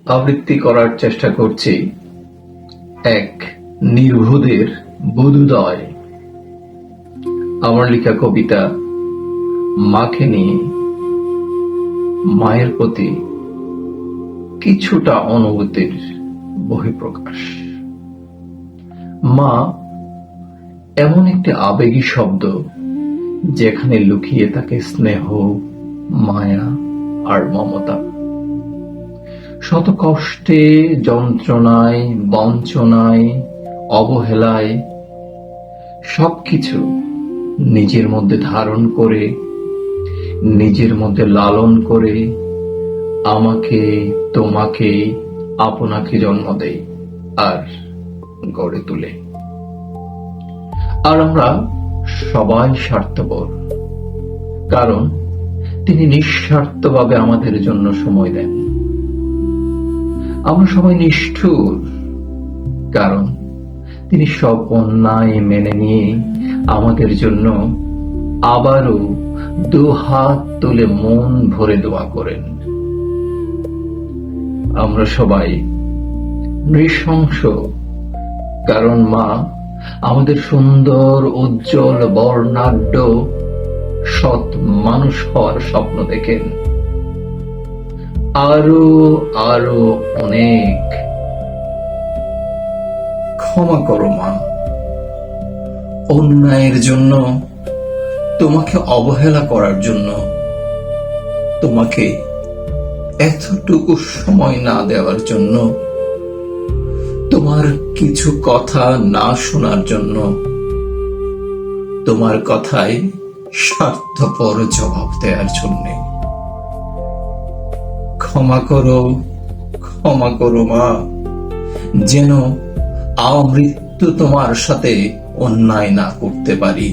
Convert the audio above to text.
আবৃত্তি করার চেষ্টা করছি এক নির্বোধের বোধোদয়। আমার লেখা কবিতা মাকে নিয়ে, মায়ের প্রতি কিছুটা অনুভূতির বহিঃপ্রকাশ। মা এমন একটি আবেগী শব্দ যেখানে লুকিয়ে থাকে স্নেহ, মায়া আর মমতা। শত কষ্টে, যন্ত্রণায়, বঞ্চনায়, অবহেলায় সবকিছু নিজের মধ্যে ধারণ করে, নিজের মধ্যে লালন করে আমাকে, তোমাকে, আপনাকে জন্ম দেয় আর গড়ে তোলে। আর আমরা সবাই স্বার্থপর, কারণ তিনি নিঃস্বার্থভাবে আমাদের জন্য সময় দেন। আমরা সবাই নিষ্ঠুর, কারণ তিনি সব অন্যায় মেনে নিয়ে আমাদের জন্য আবারও দুহাত তুলে মন ভরে দোয়া করেন। আমরা সবাই নৃশংস, কারণ মা আমাদের সুন্দর, উজ্জ্বল, বর্ণাঢ্য, সৎ মানুষ হওয়ার স্বপ্ন দেখেন। আরো আরো অনেক। ক্ষমা করো মা, অন্যায়ের জন্য, তোমাকে অবহেলা করার জন্য, তোমাকে এতটুকু সময় না দেওয়ার জন্য, তোমার কিছু কথা না শোনার জন্য, তোমার কথায় স্বার্থপর জবাব দেওয়ার জন্য। ক্ষমা করো মা, যেন আমৃত্যু তোমার সাথে অন্যায় না করতে পারি।